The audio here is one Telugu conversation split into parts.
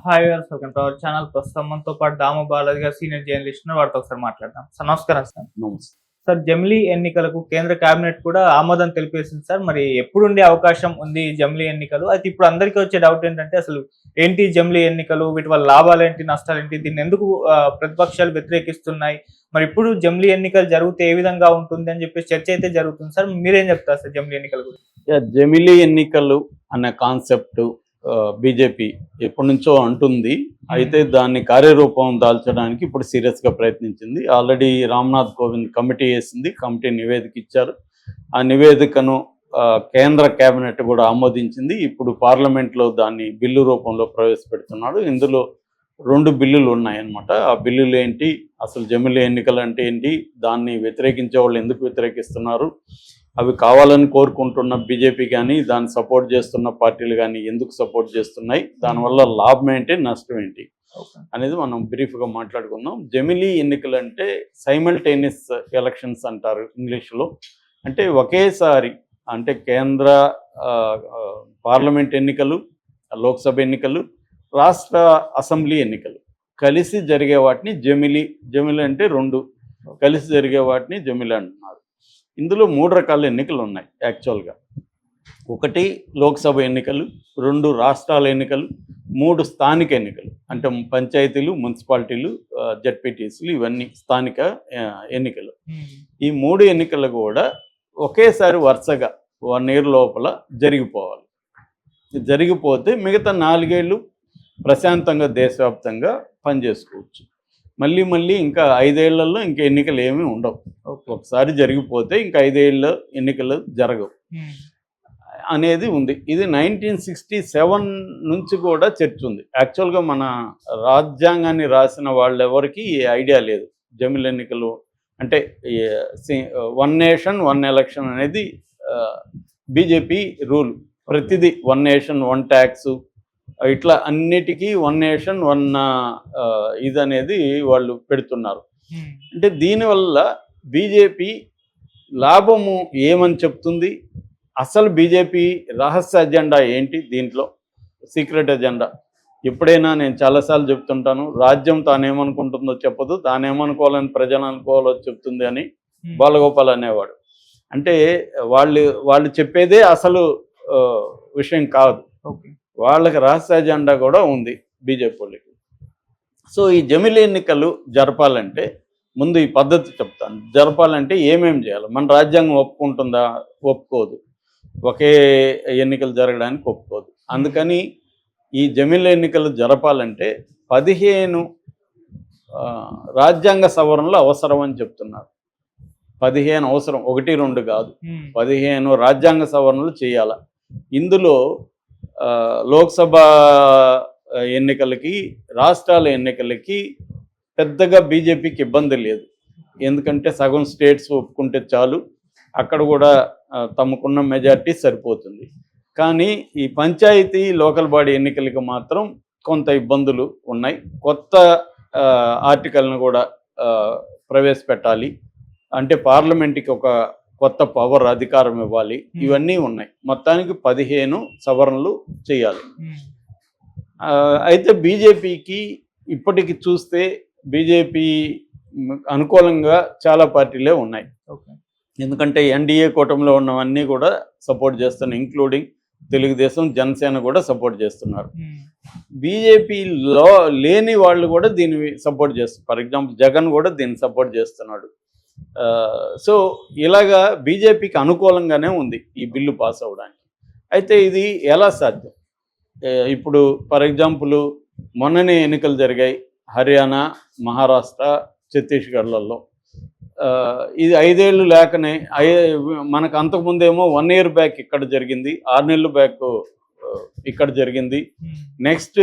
Hi viewers, welcome to our channel. ప్రస్తుతం మనతో పాటు దాము బాలాజీ గారు, సీనియర్ జర్నలిస్ట్ ఉన్నారు. వారితో ఒకసారి మాట్లాడదాం. సార్ నమస్కారం సార్. నమస్తే. సార్, జమిలీ ఎన్నికలకు కేంద్ర కేబినెట్ కూడా ఆమోదం తెలిపేసింది సార్. మరి ఎప్పుడు ఉండే అవకాశం ఉంది జమిలీ ఎన్నికలు? అయితే ఇప్పుడు అందరికీ వచ్చే డౌట్ ఏంటంటే, అసలు ఏంటి జమిలీ ఎన్నికలు, వీటి వల్ల లాభాలేంటి, నష్టాలేంటి, దీన్ని ఎందుకు ప్రతిపక్షాలు వ్యతిరేకిస్తున్నాయి, మరి ఇప్పుడు జమిలీ ఎన్నికలు జరిగితే ఏ విధంగా ఉంటుంది అని చెప్పేసి చర్చ అయితే జరుగుతుంది సార్. మీరేం చెప్తారు సార్ జమిలీ ఎన్నికల గురించి? జమిలీ ఎన్నికలు అనే కాన్సెప్ట్ బీజేపీ ఎప్పటి నుంచో అంటుంది. అయితే దాన్ని కార్యరూపం దాల్చడానికి ఇప్పుడు సీరియస్గా ప్రయత్నించింది. ఆల్రెడీ రామ్నాథ్ కోవింద్ కమిటీ వేసింది. కమిటీ నివేదిక ఇచ్చారు. ఆ నివేదికను కేంద్ర కేబినెట్ కూడా ఆమోదించింది. ఇప్పుడు పార్లమెంట్లో దాన్ని బిల్లు రూపంలో ప్రవేశపెడుతున్నాడు. ఇందులో 2 బిల్లులు ఉన్నాయన్నమాట. ఆ బిల్లులు ఏంటి, అసలు జమిలీ ఎన్నికలు అంటే ఏంటి, దాన్ని వ్యతిరేకించే వాళ్ళు ఎందుకు వ్యతిరేకిస్తున్నారు, అవి కావాలని కోరుకుంటున్న బీజేపీ కానీ దాన్ని సపోర్ట్ చేస్తున్న పార్టీలు కానీ ఎందుకు సపోర్ట్ చేస్తున్నాయి, దానివల్ల లాభం ఏంటి, నష్టం ఏంటి అనేది మనం బ్రీఫ్గా మాట్లాడుకుందాం. జమిలీ ఎన్నికలు అంటే సైమల్టేనియస్ ఎలక్షన్స్ అంటారు ఇంగ్లీష్లో. అంటే ఒకేసారి, అంటే కేంద్ర పార్లమెంట్ ఎన్నికలు, లోక్సభ ఎన్నికలు, రాష్ట్ర అసెంబ్లీ ఎన్నికలు కలిసి జరిగే వాటిని జమిలీ అంటే 2 కలిసి జరిగే వాటిని జమిలీ అంటున్నారు. ఇందులో 3 రకాల ఎన్నికలు ఉన్నాయి యాక్చువల్గా. 1 లోక్సభ ఎన్నికలు, 2 రాష్ట్రాల ఎన్నికలు, 3 స్థానిక ఎన్నికలు, అంటే పంచాయతీలు, మున్సిపాలిటీలు, జడ్పీటీసీలు, ఇవన్నీ స్థానిక ఎన్నికలు. ఈ 3 ఎన్నికలు కూడా ఒకేసారి వరుసగా 1 year లోపల జరిగిపోవాలి. జరిగిపోతే మిగతా 4 ఏళ్ళు ప్రశాంతంగా దేశవ్యాప్తంగా పనిచేసుకోవచ్చు. మళ్ళీ ఇంకా 5 ఏళ్లలో ఇంకా ఎన్నికలు ఏమీ ఉండవు. ఒకసారి జరిగిపోతే ఇంకా 5 ఏళ్ళ ఎన్నికలు జరగవు అనేది ఉంది. ఇది 1967 నుంచి కూడా చర్చ ఉంది. యాక్చువల్గా మన రాజ్యాంగాన్ని రాసిన వాళ్ళెవరికి ఐడియా లేదు జమిలీ ఎన్నికలు అంటే 1 nation 1 election అనేది బీజేపీ రూల్. ప్రతిదీ 1 nation 1 tax, ఇట్లా అన్నిటికీ 1 nation 1 ఇది అనేది వాళ్ళు పెడుతున్నారు. అంటే దీనివల్ల బీజేపీ లాభము ఏమని చెప్తుంది, అసలు బీజేపీ రహస్య అజెండా ఏంటి, దీంట్లో సీక్రెట్ అజెండా. ఎప్పుడైనా నేను చాలాసార్లు చెప్తుంటాను, రాజ్యం తానేమనుకుంటుందో చెప్పదు, తానేమనుకోవాలని ప్రజలు అనుకోవాలో చెప్తుంది అని బాలగోపాల్ అనేవాడు. అంటే వాళ్ళు చెప్పేదే అసలు విషయం కాదు. వాళ్ళకి రహస్య అజెండా కూడా ఉంది బీజేపీ వాళ్ళకి. సో ఈ జమిలీ ఎన్నికలు జరపాలంటే ముందు ఈ పద్ధతి చెప్తాను. జరపాలంటే ఏమేమి చేయాలి, మన రాజ్యాంగం ఒప్పుకుంటుందా, ఒప్పుకోదు. ఒకే ఎన్నికలు జరగడానికి ఒప్పుకోదు. అందుకని ఈ జమిలీ ఎన్నికలు జరపాలంటే 15 రాజ్యాంగ సవరణలు అవసరం అని చెప్తున్నారు. 15 అవసరం, 1 2 కాదు, 15 రాజ్యాంగ సవరణలు చేయాలి. ఇందులో లోక్సభ ఎన్నికలకి, రాష్ట్రాల ఎన్నికలకి పెద్దగా బీజేపీకి ఇబ్బంది లేదు. ఎందుకంటే సగం స్టేట్స్ ఒప్పుకుంటే చాలు, అక్కడ కూడా తమకున్న మెజార్టీ సరిపోతుంది. కానీ ఈ పంచాయతీ, లోకల్ బాడీ ఎన్నికలకి మాత్రం కొంత ఇబ్బందులు ఉన్నాయి. కొత్త ఆర్టికల్ను కూడా ప్రవేశపెట్టాలి. అంటే పార్లమెంట్కి ఒక కొత్త పవర్, అధికారం ఇవ్వాలి. ఇవన్నీ ఉన్నాయి. మొత్తానికి 15 సవరణలు చేయాలి. అయితే బీజేపీకి ఇప్పటికి చూస్తే బీజేపీ అనుకూలంగా చాలా పార్టీలే ఉన్నాయి. ఎందుకంటే ఎన్డీఏ కూటమిలో ఉన్నవన్నీ కూడా సపోర్ట్ చేస్తున్నాయి, ఇంక్లూడింగ్ తెలుగుదేశం, జనసేన కూడా సపోర్ట్ చేస్తున్నారు. బీజేపీలో లేని వాళ్ళు కూడా దీన్ని సపోర్ట్ చేస్తారు. ఫర్ ఎగ్జాంపుల్ జగన్ కూడా దీన్ని సపోర్ట్ చేస్తున్నాడు. సో ఇలాగా బీజేపీకి అనుకూలంగానే ఉంది ఈ బిల్లు పాస్ అవ్వడానికి. అయితే ఇది ఎలా సాధ్యం? ఇప్పుడు ఫర్ ఎగ్జాంపుల్ మొన్ననే ఎన్నికలు జరిగాయి హర్యానా, మహారాష్ట్ర, ఛత్తీస్గఢ్లలో. ఇది 5 ఏళ్ళు లేకనే, మనకు అంతకుముందేమో 1 year బ్యాక్ ఇక్కడ జరిగింది, 6 నెలలు బ్యాక్ ఇక్కడ జరిగింది. నెక్స్ట్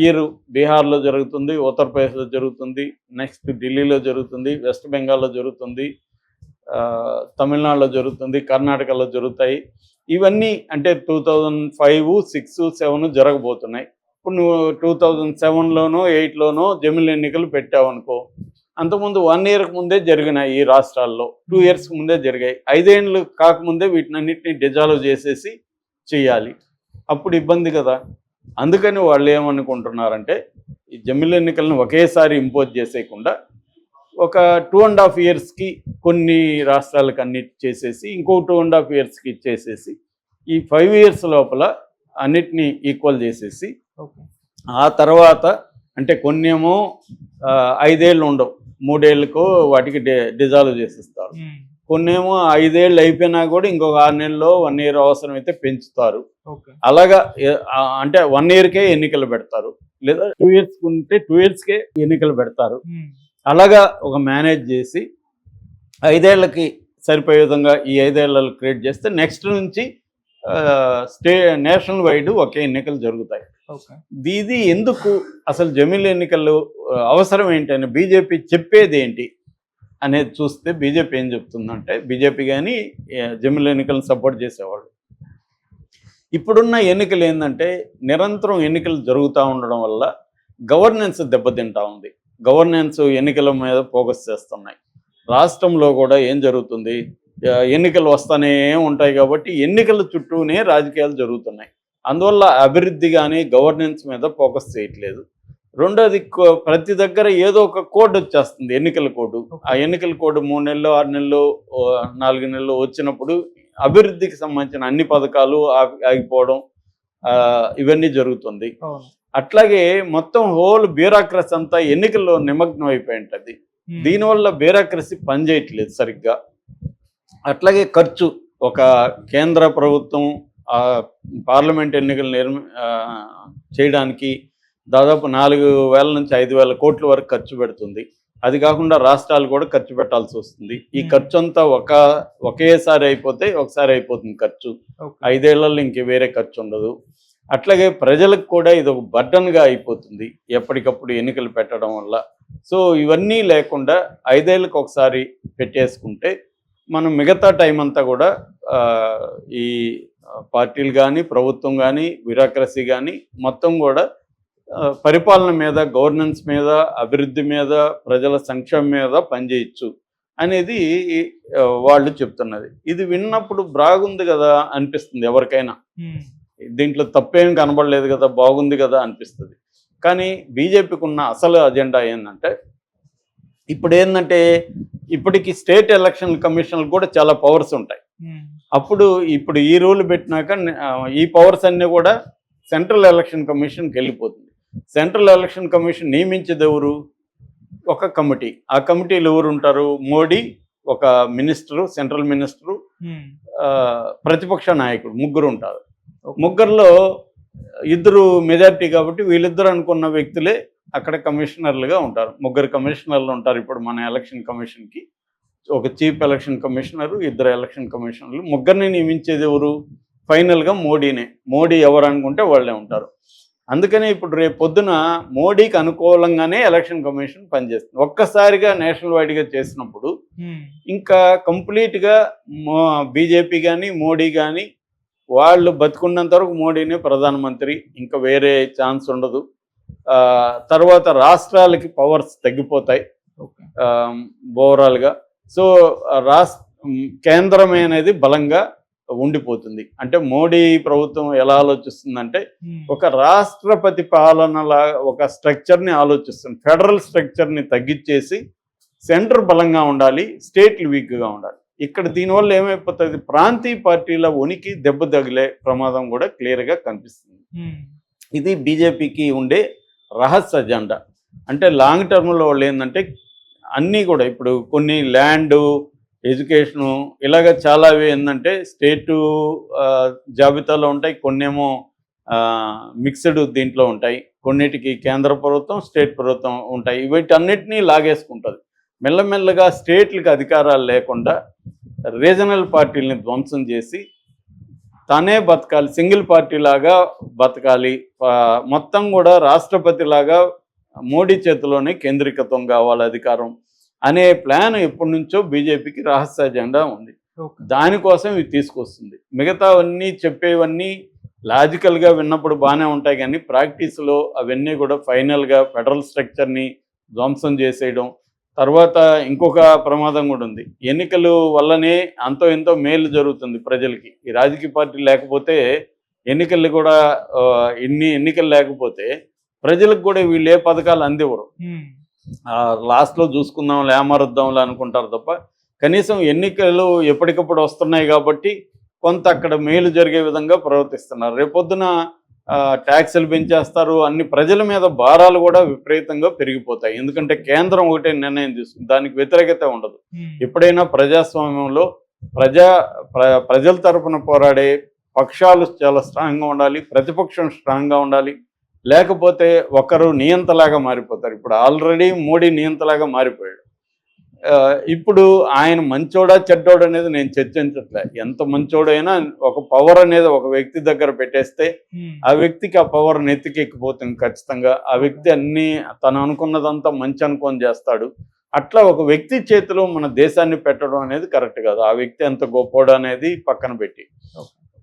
ఇయర్ బీహార్లో జరుగుతుంది, ఉత్తరప్రదేశ్లో జరుగుతుంది, నెక్స్ట్ ఢిల్లీలో జరుగుతుంది, వెస్ట్ బెంగాల్లో జరుగుతుంది, తమిళనాడులో జరుగుతుంది, కర్ణాటకలో జరుగుతాయి. ఇవన్నీ అంటే 2005, 6, 7 జరగబోతున్నాయి. ఇప్పుడు నువ్వు 2007లోనో 8లోనో జమిలీ ఎన్నికలు పెట్టావనుకో, అంతకుముందు 1 year ముందే జరిగినాయి ఈ రాష్ట్రాల్లో, 2 years ముందే జరిగాయి. 5 ఏళ్ళు కాకముందే వీటినన్నింటినీ డిజాల్వ్ చేసేసి చేయాలి. అప్పుడు ఇబ్బంది కదా. అందుకని వాళ్ళు ఏమనుకుంటున్నారంటే ఈ జమిలి ఎన్నికలను ఒకేసారి ఇంపోజ్ చేసేయకుండా ఒక 2.5 ఇయర్స్కి కొన్ని రాష్ట్రాలకు అన్నిటి చేసేసి ఇంకో 2.5 ఇయర్స్కి ఇచ్చేసేసి ఈ 5 ఇయర్స్ లోపల అన్నిటినీ ఈక్వల్ చేసేసి ఓకే. ఆ తర్వాత అంటే కొన్నేమో 5 ఏళ్ళు ఉండవు, 3 ఏళ్ళకో వాటికి డిజాల్వ్ చేసేస్తారు. కొన్నేమో 5 ఏళ్ళు అయిపోయినా కూడా ఇంకొక 6 నెలల్లో 1 ఇయర్ అవసరమైతే పెంచుతారు. అలాగా అంటే 1 ఇయర్కే ఎన్నికలు పెడతారు, లేదా 2 ఇయర్స్ ఉంటే 2 ఇయర్స్కే ఎన్నికలు పెడతారు. అలాగా ఒక మేనేజ్ చేసి 5 ఏళ్ళకి సరిపోయే విధంగా ఈ 5 ఏళ్ళలో క్రియేట్ చేస్తే నెక్స్ట్ నుంచి నేషనల్ వైడ్ ఒకే ఎన్నికలు జరుగుతాయి. ఇది ఎందుకు అసలు జమిలి ఎన్నికలు అవసరం ఏంటని బీజేపీ చెప్పేది ఏంటి అనేది చూస్తే బీజేపీ ఏం చెప్తుందంటే, బీజేపీ కానీ జమిలి ఎన్నికలను సపోర్ట్ చేసేవాళ్ళు ఇప్పుడున్న ఎన్నికలు ఏంటంటే నిరంతరం ఎన్నికలు జరుగుతూ ఉండడం వల్ల గవర్నెన్స్ దెబ్బతింటా ఉంది. గవర్నెన్స్ ఎన్నికల మీద ఫోకస్ చేస్తున్నాయి. రాష్ట్రంలో కూడా ఏం జరుగుతుంది, ఎన్నికలు వస్తూనే ఉంటాయి కాబట్టి ఎన్నికల చుట్టూనే రాజకీయాలు జరుగుతున్నాయి. అందువల్ల అభివృద్ధి కానీ గవర్నెన్స్ మీద ఫోకస్ చేయట్లేదు. రెండోది ప్రతి దగ్గర ఏదో ఒక కోడ్ వచ్చేస్తుంది, ఎన్నికల కోడ్. ఆ ఎన్నికల కోడ్ 3 నెలలు 6 నెలలు 4 నెలలు వచ్చినప్పుడు అభివృద్ధికి సంబంధించిన అన్ని పథకాలు ఆగిపోవడం ఇవన్నీ జరుగుతుంది. అట్లాగే మొత్తం హోల్ బ్యూరోక్రసీ అంతా ఎన్నికల్లో నిమగ్నం అయిపోయి ఉంటుంది. దీనివల్ల బ్యూరోక్రసీ పనిచేయట్లేదు సరిగ్గా. అట్లాగే ఖర్చు, ఒక కేంద్ర ప్రభుత్వం పార్లమెంట్ ఎన్నికలు చేయడానికి దాదాపు 4,000 నుంచి 5,000 కోట్ల వరకు ఖర్చు పెడుతుంది. అది కాకుండా రాష్ట్రాలు కూడా ఖర్చు పెట్టాల్సి వస్తుంది. ఈ ఖర్చు అంతా ఒకేసారి అయిపోతే ఒకసారి అయిపోతుంది ఖర్చు. 5 ఏళ్లలో ఇంక వేరే ఖర్చు ఉండదు. అట్లాగే ప్రజలకు కూడా ఇది ఒక బర్డన్గా అయిపోతుంది ఎప్పటికప్పుడు ఎన్నికలు పెట్టడం వల్ల. సో ఇవన్నీ లేకుండా 5 ఏళ్ళకి ఒకసారి పెట్టేసుకుంటే మనం మిగతా టైం అంతా కూడా ఈ పార్టీలు కానీ ప్రభుత్వం కానీ బ్యూరోక్రసీ కానీ మొత్తం కూడా పరిపాలన మీద, గవర్నెన్స్ మీద, అభివృద్ధి మీద, ప్రజల సంక్షేమం మీద పనిచేయచ్చు అనేది వాళ్ళు చెప్తున్నది. ఇది విన్నప్పుడు బాగుంది కదా అనిపిస్తుంది ఎవరికైనా, దీంట్లో తప్పేం కనబడలేదు కదా, బాగుంది కదా అనిపిస్తుంది. కానీ బీజేపీకి ఉన్న అసలు అజెండా ఏంటంటే, ఇప్పటికి స్టేట్ ఎలక్షన్ కమిషన్లు కూడా చాలా పవర్స్ ఉంటాయి. ఇప్పుడు ఈ రూల్ పెట్టినాక ఈ పవర్స్ అన్నీ కూడా సెంట్రల్ ఎలక్షన్ కమిషన్కి వెళ్ళిపోతుంది. సెంట్రల్ ఎలక్షన్ కమిషన్ నియమించేది ఎవరు? ఒక కమిటీ. ఆ కమిటీలు ఎవరు ఉంటారు? మోడీ, ఒక మినిస్టరు, సెంట్రల్ మినిస్టరు, ప్రతిపక్ష నాయకుడు, ముగ్గురు ఉంటారు. ముగ్గురులో 2 మెజారిటీ కాబట్టి వీళ్ళిద్దరు అనుకున్న వ్యక్తులే అక్కడ కమిషనర్లుగా ఉంటారు. 3 కమిషనర్లు ఉంటారు ఇప్పుడు మన ఎలక్షన్ కమిషన్కి. ఒక చీఫ్ ఎలక్షన్ కమిషనరు, 2 ఎలక్షన్ కమిషనర్లు. ముగ్గురిని నియమించేది ఎవరు? ఫైనల్గా మోడీనే. మోడీ ఎవరు అనుకుంటే వాళ్ళే ఉంటారు. అందుకనే ఇప్పుడు రేపు పొద్దున మోడీకి అనుకూలంగానే ఎలక్షన్ కమిషన్ పనిచేస్తుంది. ఒక్కసారిగా నేషనల్ వైడ్గా చేసినప్పుడు ఇంకా కంప్లీట్గా బీజేపీ కానీ మోడీ కానీ వాళ్ళు బతుకున్నంత వరకు మోడీనే ప్రధానమంత్రి, ఇంకా వేరే ఛాన్స్ ఉండదు. తర్వాత రాష్ట్రాలకి పవర్స్ తగ్గిపోతాయి ఓవరాల్గా. సో కేంద్రం అనేది బలంగా ఉండిపోతుంది. అంటే మోడీ ప్రభుత్వం ఎలా ఆలోచిస్తుందంటే, ఒక రాష్ట్రపతి పాలనలా ఒక స్ట్రక్చర్ని ఆలోచిస్తుంది. ఫెడరల్ స్ట్రక్చర్ని తగ్గించేసి సెంటర్ బలంగా ఉండాలి, స్టేట్లు వీక్గా ఉండాలి. ఇక్కడ దీనివల్ల ఏమైపోతుంది, ప్రాంతీయ పార్టీల ఉనికి దెబ్బ తగిలే ప్రమాదం కూడా క్లియర్గా కనిపిస్తుంది. ఇది బీజేపీకి ఉండే రహస్య అజెండా. అంటే లాంగ్ టర్మ్లో వాళ్ళు ఏంటంటే అన్నీ కూడా ఇప్పుడు కొన్ని ల్యాండు, ఎడ్యుకేషను ఇలాగ చాలా ఏంటంటే స్టేటు జాబితాలో ఉంటాయి, కొన్నేమో మిక్స్డ్ దీంట్లో ఉంటాయి, కొన్నిటికి కేంద్ర ప్రభుత్వం, స్టేట్ ప్రభుత్వం ఉంటాయి. వీటన్నిటినీ లాగేసుకుంటుంది. మెల్లమెల్లగా స్టేట్లకు అధికారాలు లేకుండా రీజనల్ పార్టీలని ధ్వంసం చేసి తనే బతకాలి, సింగిల్ పార్టీ లాగా బతకాలి, మొత్తం కూడా రాష్ట్రపతి లాగా మోడీ చేతిలోనే కేంద్రీకృతం కావాలి అధికారం అనే ప్లాన్ ఎప్పటి నుంచో బీజేపీకి రహస్య అజెండా ఉంది. దానికోసం ఇది తీసుకొస్తుంది. మిగతావన్నీ చెప్పేవన్నీ లాజికల్గా విన్నప్పుడు బాగానే ఉంటాయి, కానీ ప్రాక్టీస్లో అవన్నీ కూడా ఫైనల్గా ఫెడరల్ స్ట్రక్చర్ని ధ్వంసం చేసేయడం. తర్వాత ఇంకొక ప్రమాదం కూడా ఉంది. ఎన్నికలు వల్లనే అంతో ఎంతో మేలు జరుగుతుంది ప్రజలకి. ఈ రాజకీయ పార్టీ లేకపోతే ఎన్నికలు కూడా ఇన్ని ఎన్నికలు లేకపోతే ప్రజలకు కూడా వీళ్ళు ఏ పథకాలు అందివ్వరు. లాస్ట్లో చూసుకుందాం లేమరుద్దాంలే అనుకుంటారు తప్ప కనీసం ఎన్నికలు ఎప్పటికప్పుడు వస్తున్నాయి కాబట్టి కొంత అక్కడ మేలు జరిగే విధంగా ప్రవర్తిస్తున్నారు. రేపొద్దున ట్యాక్సులు పెంచేస్తారు, అన్ని ప్రజల మీద భారాలు కూడా విపరీతంగా పెరిగిపోతాయి. ఎందుకంటే కేంద్రం ఒకటే నిర్ణయం తీసుకుంది, దానికి వ్యతిరేకత ఉండదు. ఎప్పుడైనా ప్రజాస్వామ్యంలో ప్రజల తరపున పోరాడే పక్షాలు చాలా స్ట్రాంగ్గా ఉండాలి, ప్రతిపక్షం స్ట్రాంగ్గా ఉండాలి. లేకపోతే ఒకరు నియంతలాగా మారిపోతారు. ఇప్పుడు ఆల్రెడీ మోడీ నియంతలాగా మారిపోయాడు. ఇప్పుడు ఆయన మంచోడా చెడ్డోడు అనేది నేను చర్చించట్లే. ఎంత మంచోడైనా ఒక పవర్ అనేది ఒక వ్యక్తి దగ్గర పెట్టేస్తే ఆ వ్యక్తికి ఆ పవర్ నెత్తికెక్కిపోతుంది ఖచ్చితంగా. ఆ వ్యక్తి అన్ని తను అనుకున్నదంతా మంచి అనుకొని చేస్తాడు. అట్లా ఒక వ్యక్తి చేతిలో మన దేశాన్ని పెట్టడం అనేది కరెక్ట్ కాదు. ఆ వ్యక్తి ఎంత గొప్పోడు అనేది పక్కన పెట్టి,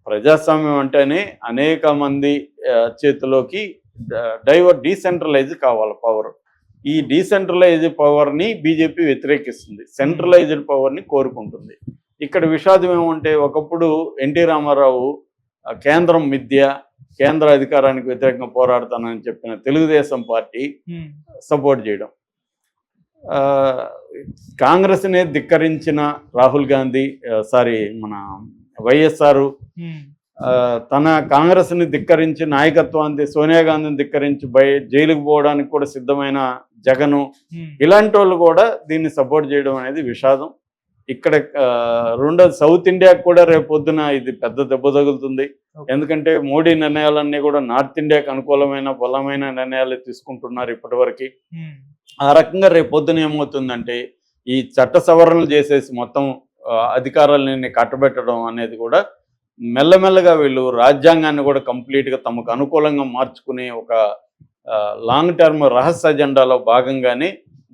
ప్రజాస్వామ్యం అంటేనే అనేక మంది చేతిలోకి డీసెంట్రలైజ్ కావాలి పవర్. ఈ డీసెంట్రలైజ్డ్ పవర్ని బీజేపీ వ్యతిరేకిస్తుంది, సెంట్రలైజ్డ్ పవర్ని కోరుకుంటుంది. ఇక్కడ విషాదం ఏమంటే, ఒకప్పుడు ఎన్టీ రామారావు కేంద్రం మిథ్య, కేంద్ర అధికారానికి వ్యతిరేకంగా పోరాడతానని చెప్పిన తెలుగుదేశం పార్టీ సపోర్ట్ చేయడం, కాంగ్రెస్నే ధిక్కరించిన రాహుల్ గాంధీ మన వైఎస్ఆర్ తన కాంగ్రెస్ని ధిక్కరించి నాయకత్వాన్ని సోనియా గాంధీని ధిక్కరించి జైలుకు పోవడానికి కూడా సిద్ధమైన జగను, ఇలాంటి వాళ్ళు కూడా దీన్ని సపోర్ట్ చేయడం అనేది విషాదం. ఇక్కడ రెండోది సౌత్ ఇండియాకు కూడా రేపొద్దున ఇది పెద్ద దెబ్బ తగులుతుంది. ఎందుకంటే మోడీ నిర్ణయాలన్నీ కూడా నార్త్ ఇండియాకు అనుకూలమైన బలమైన నిర్ణయాలు తీసుకుంటున్నారు ఇప్పటివరకు. ఆ రకంగా రేపొద్దున ఏమవుతుందంటే, ఈ చట్ట సవరణలు చేసేసి మొత్తం అధికారాలని కట్టబెట్టడం అనేది కూడా మెల్లమెల్లగా వీళ్ళు రాజ్యాంగాన్ని కూడా కంప్లీట్గా తమకు అనుకూలంగా మార్చుకునే ఒక లాంగ్ టర్మ్ రహస్య అజెండాలో భాగంగానే